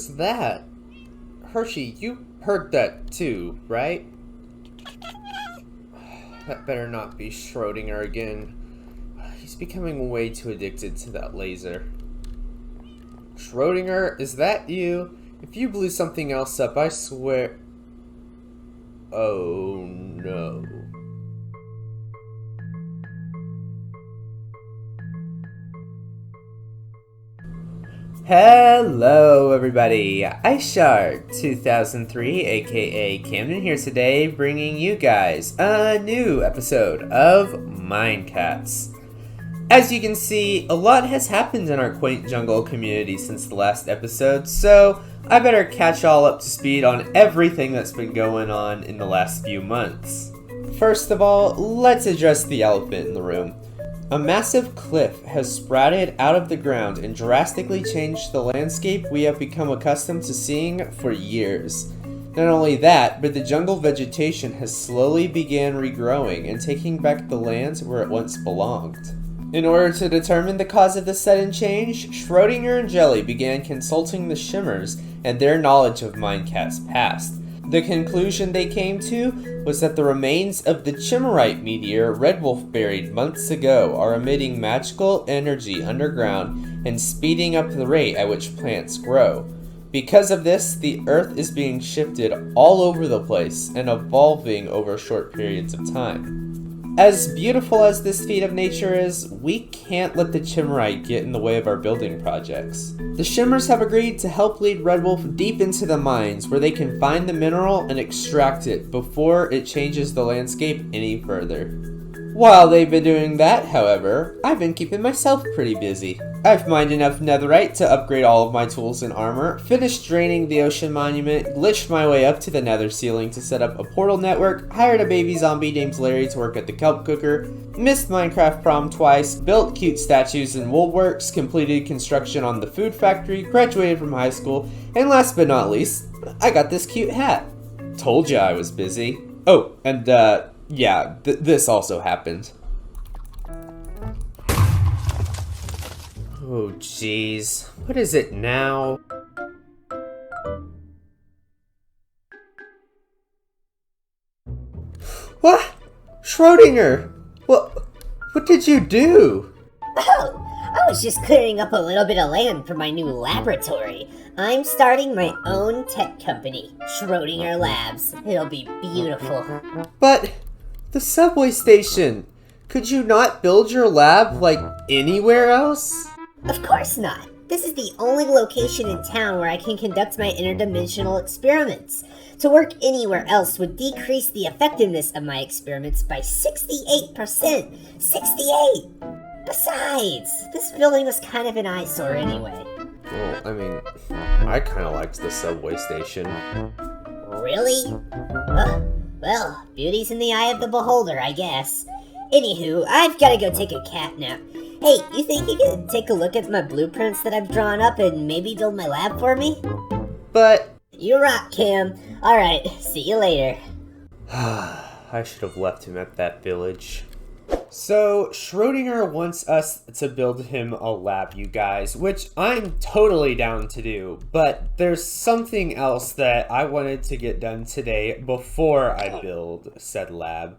was that? Hershey, you heard that too, right? That better not be Schrödinger again. He's becoming way too addicted to that laser. Schrödinger, is that you? If you blew something else up, I swear... Oh no. Hello everybody, 𝗧𝗜𝗠𝗘𝗦𝗧𝗔𝗠𝗣𝗏 aka Camden here today, bringing you guys a new episode of Minecats. As you can see, a lot has happened in our quaint jungle community since the last episode, so I better catch all up to speed on everything that's been going on in the last few months. First of all, let's address the elephant in the room. A massive cliff has sprouted out of the ground and drastically changed the landscape we have become accustomed to seeing for years. Not only that, but the jungle vegetation has slowly began regrowing and taking back the lands where it once belonged. In order to determine the cause of this sudden change, Schrödinger and Jelly began consulting the Shimmers and their knowledge of Minecats' past. The conclusion they came to was that the remains of the Chimmerite meteor Red Wolf buried months ago are emitting magical energy underground and speeding up the rate at which plants grow. Because of this, the Earth is being shifted all over the place and evolving over short periods of time. As beautiful as this feat of nature is, we can't let the Chimmerite get in the way of our building projects. The Shimmers have agreed to help lead Red Wolf deep into the mines where they can find the mineral and extract it before it changes the landscape any further. While they've been doing that, however, I've been keeping myself pretty busy. I've mined enough netherite to upgrade all of my tools and armor, finished draining the ocean monument, glitched my way up to the nether ceiling to set up a portal network, hired a baby zombie named Larry to work at the kelp cooker, missed Minecraft prom twice, built cute statues in woolworks, completed construction on the food factory, graduated from high school, and last but not least, I got this cute hat. Told ya I was busy. Oh, and yeah, this also happened. Oh jeez, what is it now? What? Schrödinger! What did you do? Oh, I was just clearing up a little bit of land for my new laboratory. I'm starting my own tech company, Schrödinger Labs. It'll be beautiful. But the subway station! Could you not build your lab, like, anywhere else? Of course not. This is the only location in town where I can conduct my interdimensional experiments. To work anywhere else would decrease the effectiveness of my experiments by 68%. 68! Besides, this building was kind of an eyesore anyway. Well, I mean, I kind of liked the subway station. Really? Well, beauty's in the eye of the beholder, I guess. Anywho, I've gotta go take a cat nap. Hey, you think you could take a look at my blueprints that I've drawn up and maybe build my lab for me? But... You rock, Cam. Alright, see you later. I should have left him at that village. So, Schrödinger wants us to build him a lab, you guys, which I'm totally down to do, but there's something else that I wanted to get done today before I build said lab.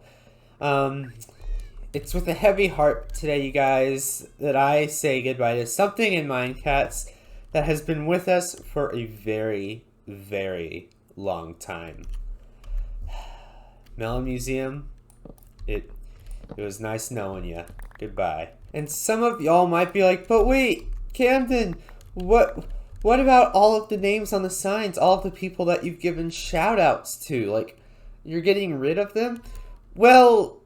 It's with a heavy heart today, you guys, that I say goodbye to something in Minecats that has been with us for a very, very long time. Melon Museum, it was nice knowing you. Goodbye. And some of y'all might be like, but wait, Camden, what about all of the names on the signs, all of the people that you've given shout outs to? Like, you're getting rid of them? Well,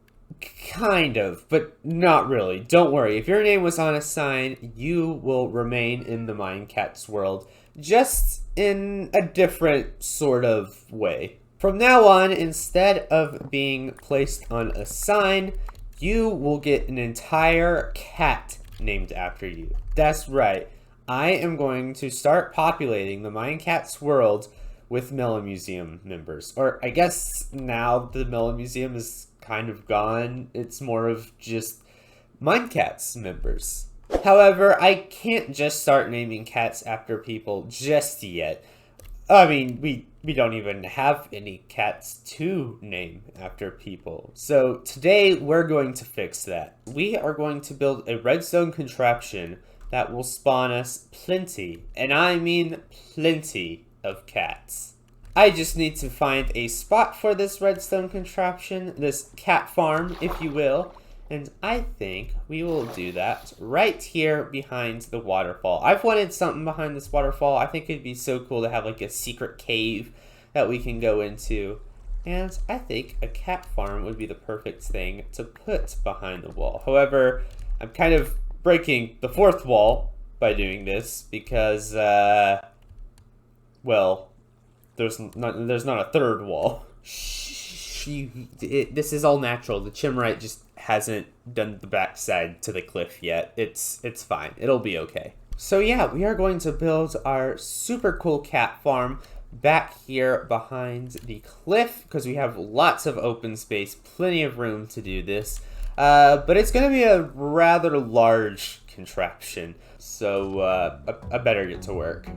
kind of, but not really. Don't worry. If your name was on a sign, you will remain in the Minecats world, just in a different sort of way. From now on, instead of being placed on a sign, you will get an entire cat named after you. That's right. I am going to start populating the Minecats world with Melon Museum members. Or I guess now the Melon Museum is kind of gone. It's more of just Minecats members. However, I can't just start naming cats after people just yet. I mean, we don't even have any cats to name after people. So today we're going to fix that. We are going to build a redstone contraption that will spawn us plenty, and I mean plenty, of cats. I just need to find a spot for this redstone contraption, this cat farm, if you will. And I think we will do that right here behind the waterfall. I've wanted something behind this waterfall. I think it'd be so cool to have like a secret cave that we can go into. And I think a cat farm would be the perfect thing to put behind the wall. However, I'm kind of breaking the fourth wall by doing this because, well, there's not a third wall. This is all natural. The Chimrite just hasn't done the backside to the cliff yet. It's fine. It'll be okay. So yeah, we are going to build our super cool cat farm back here behind the cliff because we have lots of open space, plenty of room to do this. But it's going to be a rather large contraption, so I better get to work.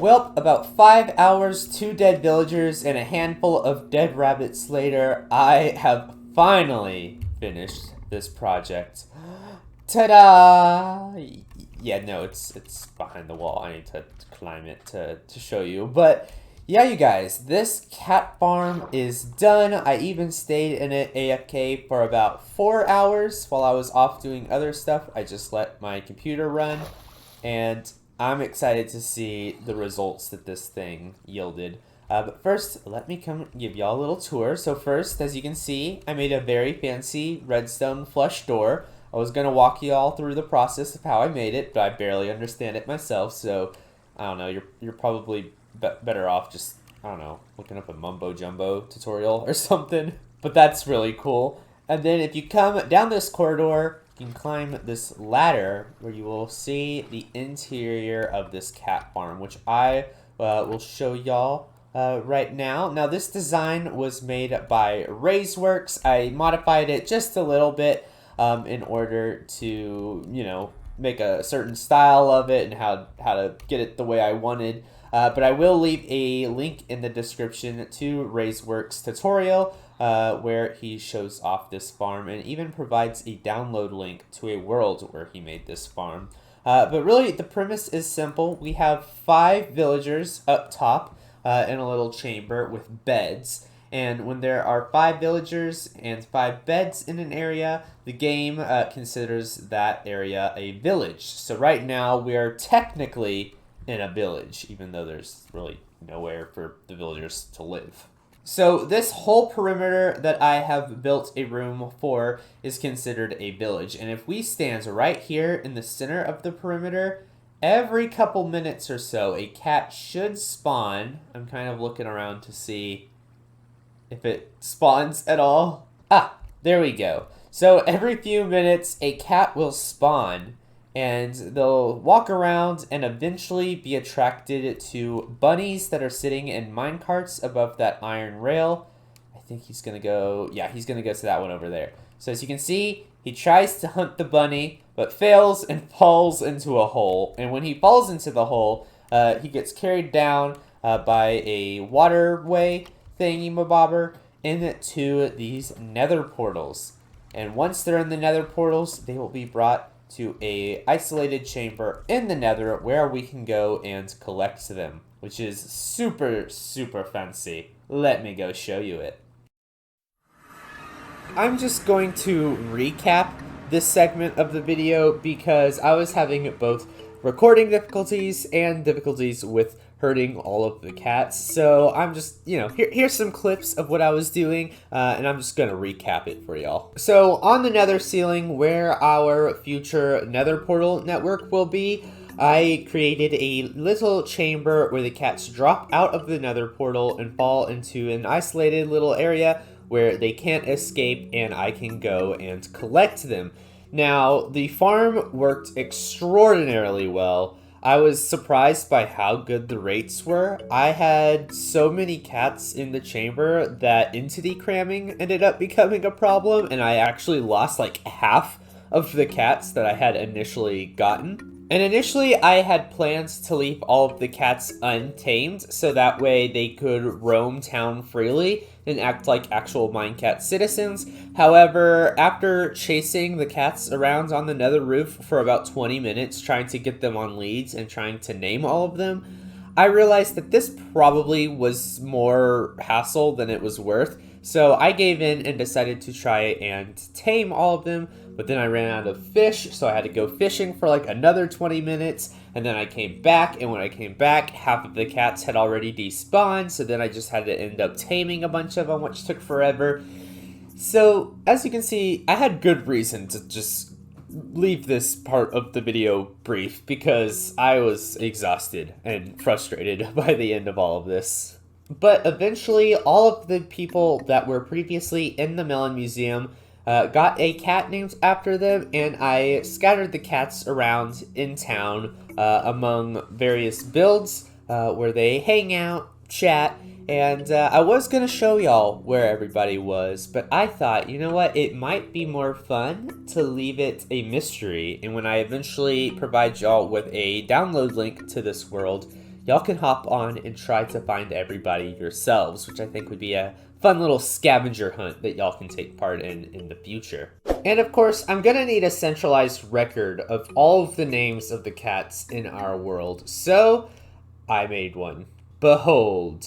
Well, about 5 hours, 2 dead villagers, and a handful of dead rabbits later, I have finally finished this project. Ta-da! Yeah, no, it's behind the wall. I need to climb it to show you. But yeah, you guys, this cat farm is done. I even stayed in it AFK for about 4 hours while I was off doing other stuff. I just let my computer run, and I'm excited to see the results that this thing yielded. But first, let me come give y'all a little tour. So first, as you can see, I made a very fancy redstone flush door. I was going to walk y'all through the process of how I made it, but I barely understand it myself. So, I don't know, you're probably better off just, I don't know, looking up a mumbo jumbo tutorial or something. But that's really cool. And then if you come down this corridor, you can climb this ladder where you will see the interior of this cat farm, which I will show y'all right now. Now, this design was made by 𝗧𝗜𝗟𝗏𝗧𝗏. I modified it just a little bit in order to, you know, make a certain style of it and how to get it the way I wanted. But I will leave a link in the description to 𝗧𝗟𝗏𝗧𝗏's tutorial where he shows off this farm and even provides a download link to a world where he made this farm. But really, the premise is simple. We have 5 villagers up top in a little chamber with beds. And when there are 5 villagers and 5 beds in an area, the game considers that area a village. So right now, we are technically in a village, even though there's really nowhere for the villagers to live. So this whole perimeter that I have built a room for is considered a village. And if we stand right here in the center of the perimeter, every couple minutes or so, a cat should spawn. I'm kind of looking around to see if it spawns at all. Ah, there we go. So every few minutes, a cat will spawn, and they'll walk around and eventually be attracted to bunnies that are sitting in minecarts above that iron rail. I think he's gonna go, yeah, he's gonna go to that one over there. So as you can see, he tries to hunt the bunny, but fails and falls into a hole. And when he falls into the hole, he gets carried down by a waterway thingy-mabobber into these nether portals. And once they're in the nether portals, they will be brought to a isolated chamber in the nether where we can go and collect them, which is super, super fancy. Let me go show you it. I'm just going to recap this segment of the video because I was having both recording difficulties and difficulties with hurting all of the cats. So I'm just, here's some clips of what I was doing, and I'm just gonna recap it for y'all. So on the nether ceiling, where our future nether portal network will be, I created a little chamber where the cats drop out of the nether portal and fall into an isolated little area where they can't escape, and I can go and collect them. Now, the farm worked extraordinarily well. I was surprised by how good the rates were. I had so many cats in the chamber that entity cramming ended up becoming a problem, and I actually lost like half of the cats that I had initially gotten. And initially I had plans to leave all of the cats untamed so that way they could roam town freely and act like actual Minecat citizens. However, after chasing the cats around on the nether roof for about 20 minutes, trying to get them on leads and trying to name all of them, I realized that this probably was more hassle than it was worth. So I gave in and decided to try and tame all of them, but then I ran out of fish, so I had to go fishing for like another 20 minutes, and then I came back, and when I came back, half of the cats had already despawned, so then I just had to end up taming a bunch of them, which took forever. So, as you can see, I had good reason to just leave this part of the video brief, because I was exhausted and frustrated by the end of all of this. But eventually, all of the people that were previously in the Melon Museum got a cat named after them, and I scattered the cats around in town among various builds where they hang out, chat, and I was going to show y'all where everybody was, but I thought, you know what, it might be more fun to leave it a mystery, and when I eventually provide y'all with a download link to this world, y'all can hop on and try to find everybody yourselves, which I think would be a fun little scavenger hunt that y'all can take part in the future. And of course, I'm gonna need a centralized record of all of the names of the cats in our world, so I made one. Behold,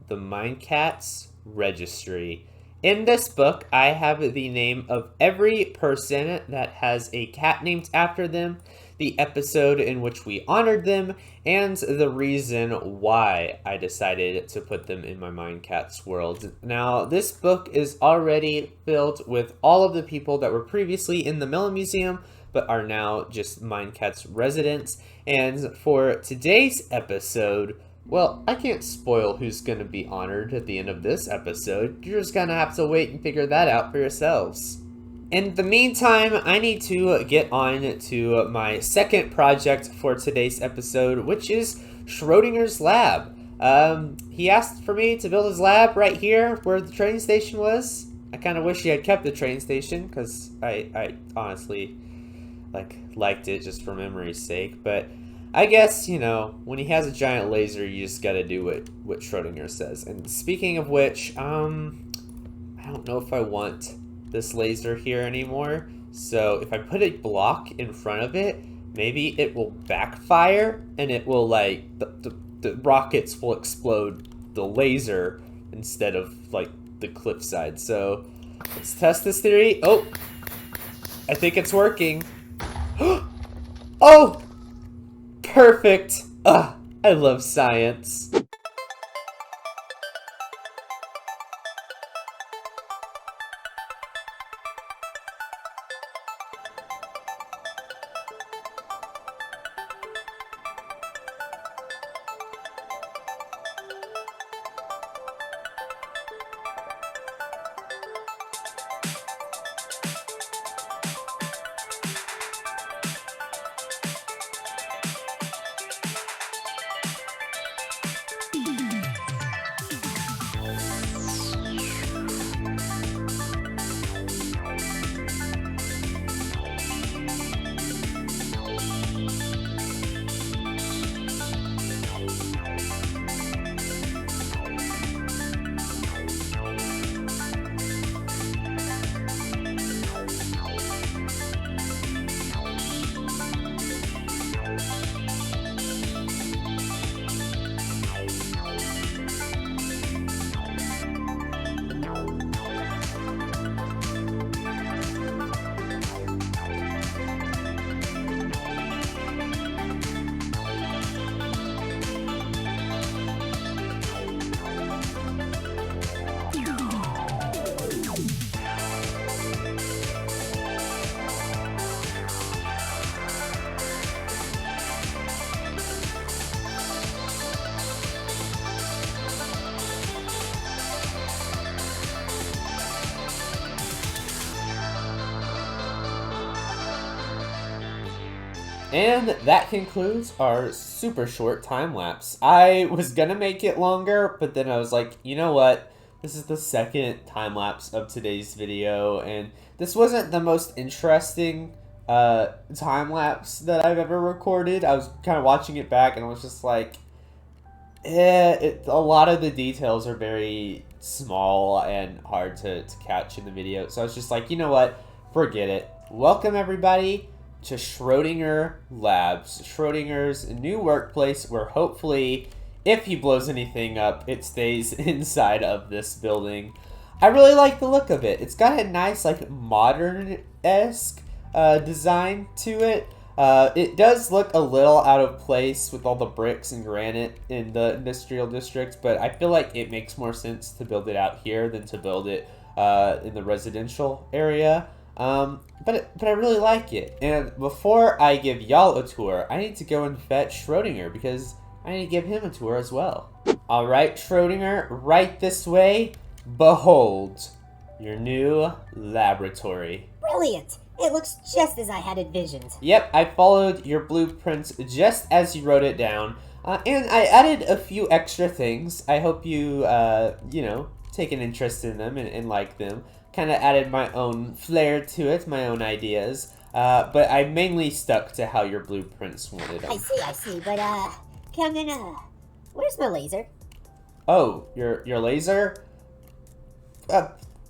the Minecats Registry. In this book, I have the name of every person that has a cat named after them, the episode in which we honored them, and the reason why I decided to put them in my Minecats world. Now, this book is already filled with all of the people that were previously in the Melon Museum, but are now just Minecats residents. And for today's episode, well, I can't spoil who's going to be honored at the end of this episode. You're just going to have to wait and figure that out for yourselves. In the meantime, I need to get on to my second project for today's episode, which is Schrödinger's Lab. He asked for me to build his lab right here where the train station was. I kind of wish he had kept the train station because I honestly liked it just for memory's sake. But I guess, when he has a giant laser, you just gotta do what Schrödinger says. And speaking of which, I don't know if I want this laser here anymore. So if I put a block in front of it, maybe it will backfire and it will like the rockets will explode the laser instead of like the cliffside. So let's test this theory. Oh, I think it's working. Oh, perfect. I love science. And that concludes our super short time lapse. I was gonna make it longer, but then I was like, you know what? This is the second time lapse of today's video, and this wasn't the most interesting time lapse that I've ever recorded. I was kind of watching it back, and I was just like, a lot of the details are very small and hard to catch in the video. So I was just like, you know what? Forget it. Welcome everybody to Schrödinger Labs, Schrödinger's new workplace where hopefully, if he blows anything up, it stays inside of this building. I really like the look of it. It's got a nice, like, modern-esque design to it. It does look a little out of place with all the bricks and granite in the industrial district, but I feel like it makes more sense to build it out here than to build it in the residential area. But I really like it. And before I give y'all a tour, I need to go and fetch Schrödinger because I need to give him a tour as well. Alright, Schrödinger, right this way. Behold, your new laboratory. Brilliant! It looks just as I had envisioned. Yep, I followed your blueprints just as you wrote it down. And I added a few extra things. I hope you, take an interest in them and like them. Kind of added my own flair to it, my own ideas. But I mainly stuck to how your blueprints wanted them. I see. But, Camden, where's my laser? Oh, your laser?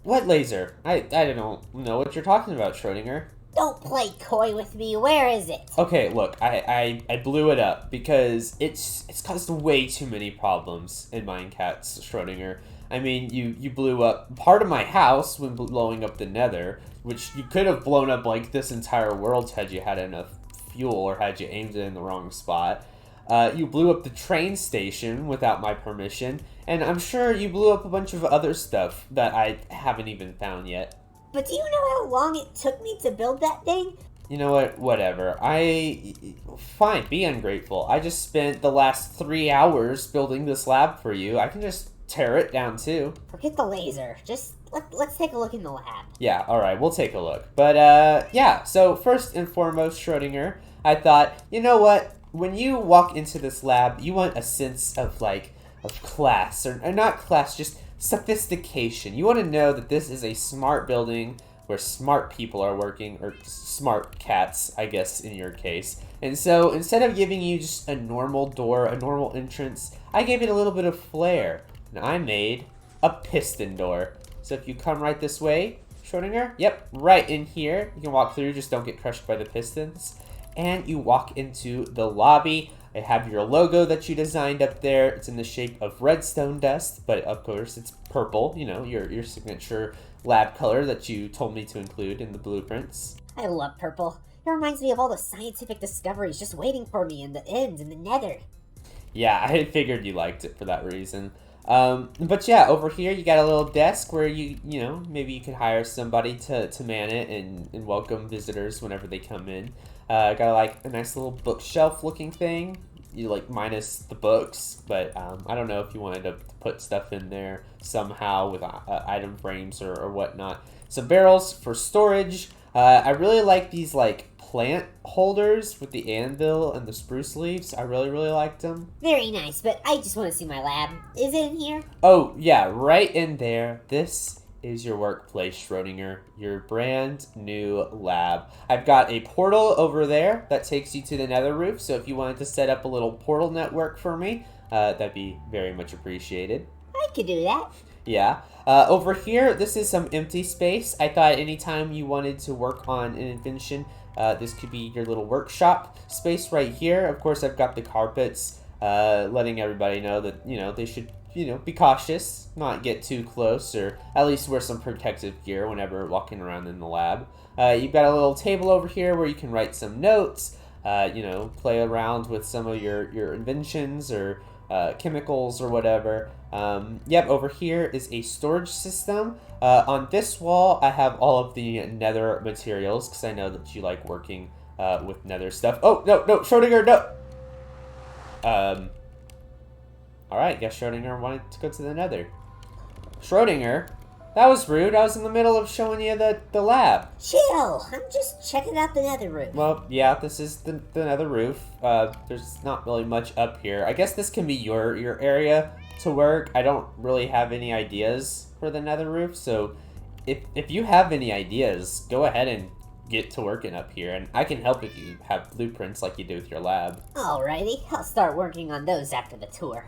What laser? I don't know what you're talking about, Schrödinger. Don't play coy with me. Where is it? Okay, look, I blew it up because it's caused way too many problems in Minecats, Schrödinger. I mean, you blew up part of my house when blowing up the nether, which you could have blown up like this entire world had you had enough fuel or had you aimed it in the wrong spot. You blew up the train station without my permission, and I'm sure you blew up a bunch of other stuff that I haven't even found yet. But do you know how long it took me to build that thing? You know what? Whatever. Fine, be ungrateful. I just spent the last 3 hours building this lab for you. I can just tear it down too. Forget the laser. Just let's take a look in the lab. Yeah, alright, we'll take a look. But, yeah, so first and foremost, Schrödinger, I thought, you know what? When you walk into this lab, you want a sense of, like, of class. Or not class, just sophistication. You want to know that this is a smart building where smart people are working, or smart cats, I guess, in your case. And so, instead of giving you just a normal door, a normal entrance, I gave it a little bit of flair. And I made a piston door. So if you come right this way, Schrödinger, yep, right in here. You can walk through, just don't get crushed by the pistons. and you walk into the lobby. I have your logo that you designed up there. It's in the shape of redstone dust, but of course it's purple, you know, your signature lab color that you told me to include in the blueprints. I love purple. It reminds me of all the scientific discoveries just waiting for me in the end in the nether. Yeah, I figured you liked it for that reason. But yeah, over here you got a little desk where you know, maybe you could hire somebody to man it and welcome visitors whenever they come in. Got like a nice little bookshelf looking thing, you like minus the books, but I don't know if you wanted to put stuff in there somehow with item frames or whatnot. Some barrels for storage. I really like these like plant holders with the anvil and the spruce leaves. I really liked them. Very nice, but I just want to see my lab. Is it in here? Oh yeah, right in there. This is your workplace, Schrödinger, your brand new lab. I've got a portal over there that takes you to the nether roof, so if you wanted to set up a little portal network for me, that'd be very much appreciated. I could do that. Yeah. Over here, this is some empty space. I thought anytime you wanted to work on an invention, this could be your little workshop space right here. Of course, I've got the carpets, letting everybody know that, you know, they should, you know, be cautious, not get too close, or at least wear some protective gear whenever walking around in the lab. You've got a little table over here where you can write some notes, you know, play around with some of your inventions or chemicals or whatever. Yep, over here is a storage system. On this wall, I have all of the nether materials, because I know that you like working with nether stuff. Oh, no, Schrödinger, no! Alright, guess Schrödinger wanted to go to the nether. Schrödinger? That was rude. I was in the middle of showing you the lab. Chill! I'm just checking out the nether roof. Well, yeah, this is the nether roof. There's not really much up here. I guess this can be your area to work. I don't really have any ideas for the nether roof, so if you have any ideas, go ahead and get to working up here, and I can help if you have blueprints like you do with your lab. Alrighty, I'll start working on those after the tour.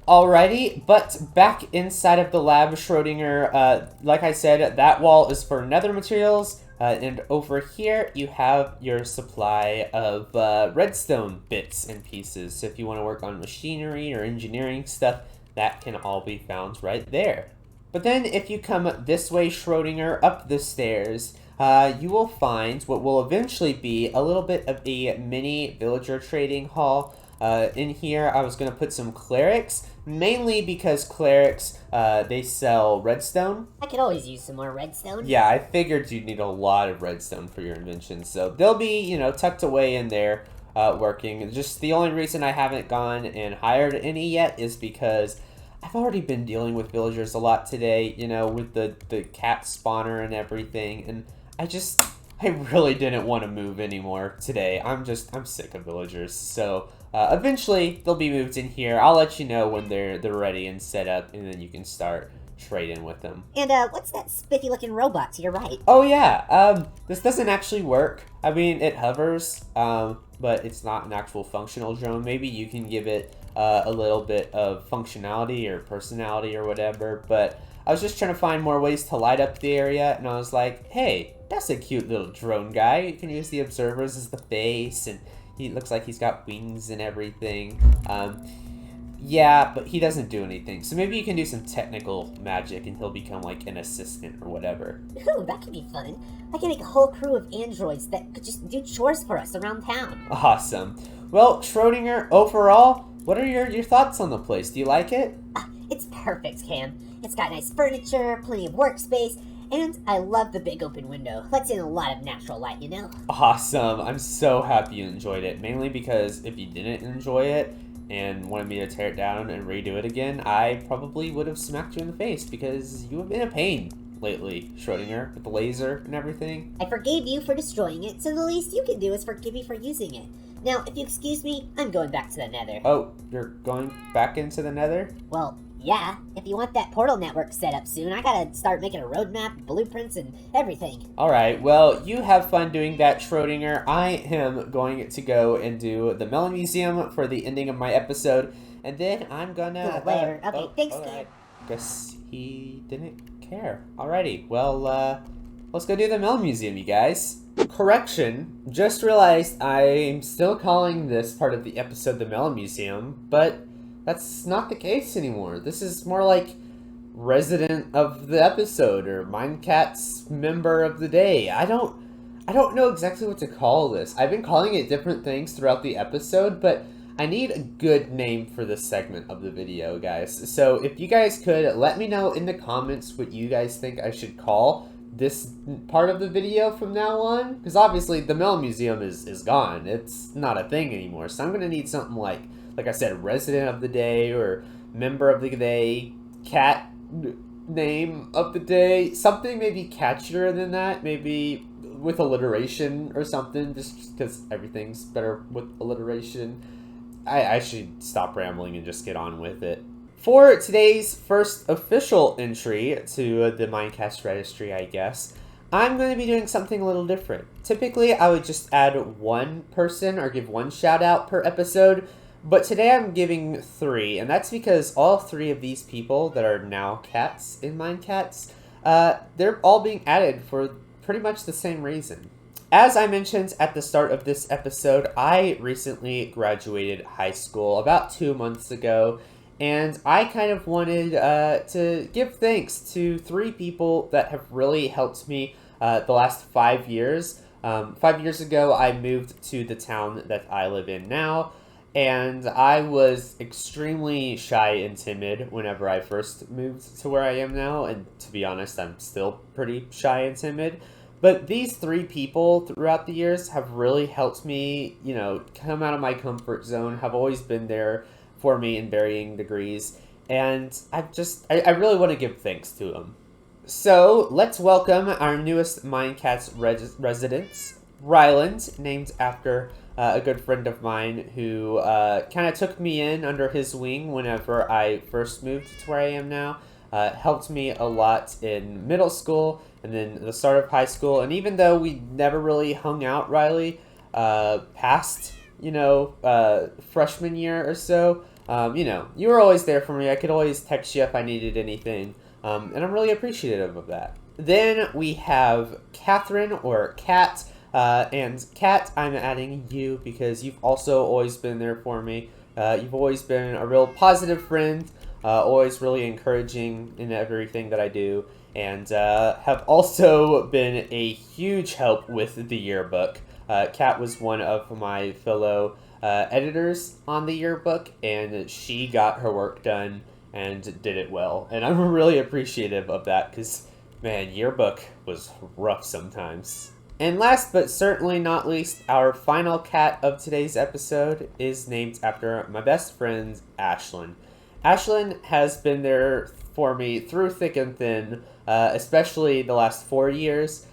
Alrighty, but back inside of the lab, Schrödinger, like I said, that wall is for nether materials, and over here you have your supply of redstone bits and pieces. So if you want to work on machinery or engineering stuff, that can all be found right there. But then if you come this way, Schrödinger, up the stairs, you will find what will eventually be a little bit of a mini villager trading hall. In here, I was going to put some clerics, mainly because clerics, they sell redstone. I could always use some more redstone. Yeah, I figured you'd need a lot of redstone for your invention, so they'll be, you know, tucked away in there, working. Just the only reason I haven't gone and hired any yet is because I've already been dealing with villagers a lot today, you know, with the cat spawner and everything, and I really didn't want to move anymore today. I'm sick of villagers, so eventually they'll be moved in here. I'll let you know when they're ready and set up, and then you can start trading with them. And what's that spiffy looking robot to your right? Oh yeah, this doesn't actually work. I mean, it hovers, but it's not an actual functional drone. Maybe you can give it a little bit of functionality or personality or whatever, but I was just trying to find more ways to light up the area, and I was like, hey, that's a cute little drone guy. You can use the observers as the face, and he looks like he's got wings and everything. Yeah, but he doesn't do anything. So maybe you can do some technical magic and he'll become like an assistant or whatever. Ooh, that could be fun. I can make a whole crew of androids that could just do chores for us around town. Awesome. Well, Schrödinger, overall, what are your thoughts on the place? Do you like it? It's perfect, Cam. It's got nice furniture, plenty of workspace, and I love the big open window. Lets in a lot of natural light, you know? Awesome. I'm so happy you enjoyed it. Mainly because if you didn't enjoy it and wanted me to tear it down and redo it again, I probably would have smacked you in the face because you have been a pain lately, Schrödinger, with the laser and everything. I forgave you for destroying it, so the least you can do is forgive me for using it. Now, if you excuse me, I'm going back to the nether. Oh, you're going back into the nether? Well, yeah. If you want that portal network set up soon, I gotta start making a roadmap, blueprints, and everything. Alright, well, you have fun doing that, Schrödinger. I am going to go and do the Melon Museum for the ending of my episode, and then I'm gonna... later. Okay, thanks, Kid. Guess he didn't care. Alrighty, well, let's go do the Melon Museum, you guys. Correction, just realized I'm still calling this part of the episode the Melon Museum, but that's not the case anymore. This is more like resident of the episode or Minecats member of the day. I don't know exactly what to call this. I've been calling it different things throughout the episode, but I need a good name for this segment of the video, guys. So if you guys could let me know in the comments what you guys think I should call this part of the video from now on, because obviously the Melon Museum is gone. It's not a thing anymore. So I'm gonna need something like I said, resident of the day or member of the day, cat name of the day, something maybe catchier than that, maybe with alliteration or something, just because everything's better with alliteration. I should stop rambling and just get on with it. For today's first official entry to the Minecast registry, I guess, I'm going to be doing something a little different. Typically, I would just add one person or give one shout out per episode, but today I'm giving 3, and that's because all 3 of these people that are now cats in Minecats, they're all being added for pretty much the same reason. As I mentioned at the start of this episode, I recently graduated high school about 2 months ago, and I kind of wanted to give thanks to 3 people that have really helped me the last 5 years. 5 years ago, I moved to the town that I live in now, and I was extremely shy and timid whenever I first moved to where I am now, and to be honest, I'm still pretty shy and timid. But these 3 people throughout the years have really helped me, come out of my comfort zone, have always been there for me in varying degrees, and I really want to give thanks to them. So let's welcome our newest Minecats residents, Ryland, named after a good friend of mine who kind of took me in under his wing whenever I first moved to where I am now. Helped me a lot in middle school and then the start of high school, and even though we never really hung out, Riley, past freshman year or so, you were always there for me. I could always text you if I needed anything, and I'm really appreciative of that. Then we have Catherine, or Kat, and Kat, I'm adding you because you've also always been there for me. You've always been a real positive friend, always really encouraging in everything that I do, and have also been a huge help with the yearbook. Kat was one of my fellow editors on the yearbook, and she got her work done and did it well. And I'm really appreciative of that because, man, yearbook was rough sometimes. And last but certainly not least, our final cat of today's episode is named after my best friend, Ashlyn. Ashlyn has been there for me through thick and thin, especially the last 4 years.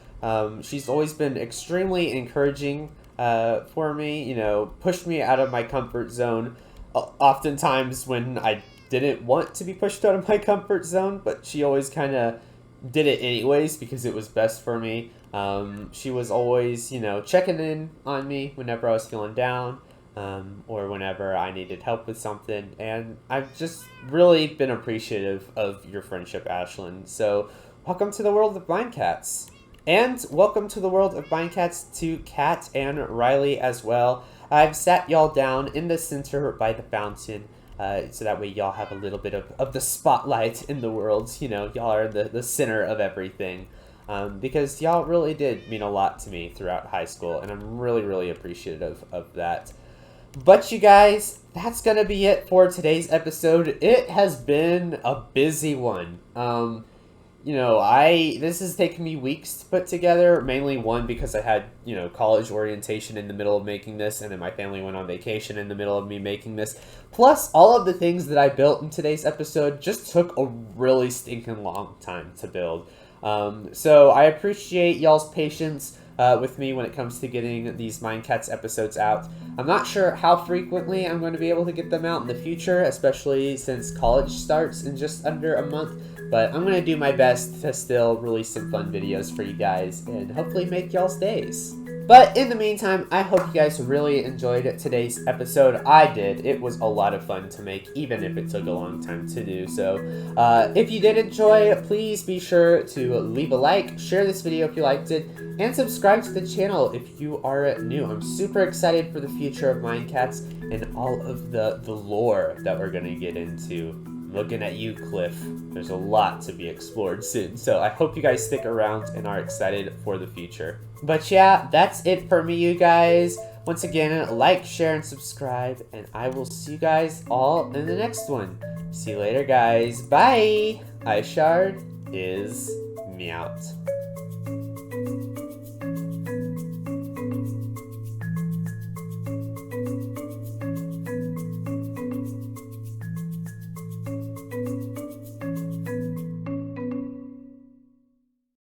She's always been extremely encouraging for me, pushed me out of my comfort zone, oftentimes when I didn't want to be pushed out of my comfort zone, but she always kind of did it anyways because it was best for me. She was always, checking in on me whenever I was feeling down, or whenever I needed help with something, and I've just really been appreciative of your friendship, Ashlyn. So, welcome to the world of Minecats. And welcome to the world of Minecats to Kat and Riley as well. I've sat y'all down in the center by the fountain, so that way y'all have a little bit of the spotlight in the world. Y'all are the center of everything. Because y'all really did mean a lot to me throughout high school, and I'm really, really appreciative of that. But you guys, that's gonna be it for today's episode. It has been a busy one. This has taken me weeks to put together, mainly one because I had, college orientation in the middle of making this, and then my family went on vacation in the middle of me making this. Plus, all of the things that I built in today's episode just took a really stinking long time to build. So I appreciate y'all's patience with me when it comes to getting these Minecats episodes out. I'm not sure how frequently I'm going to be able to get them out in the future, especially since college starts in just under a month. But I'm going to do my best to still release some fun videos for you guys and hopefully make y'all's days. But in the meantime, I hope you guys really enjoyed today's episode. I did. It was a lot of fun to make, even if it took a long time to do. So if you did enjoy, please be sure to leave a like, share this video if you liked it, and subscribe to the channel if you are new. I'm super excited for the future of Minecats and all of the lore that we're going to get into. Looking at you, Cliff. There's a lot to be explored soon, so I hope you guys stick around and are excited for the future. But yeah, that's it for me, you guys. Once again, like, share, and subscribe, and I will see you guys all in the next one. See you later, guys. Bye! 𝗧𝗛𝗦𝗧𝗔𝗠𝗣𝗦 is me out.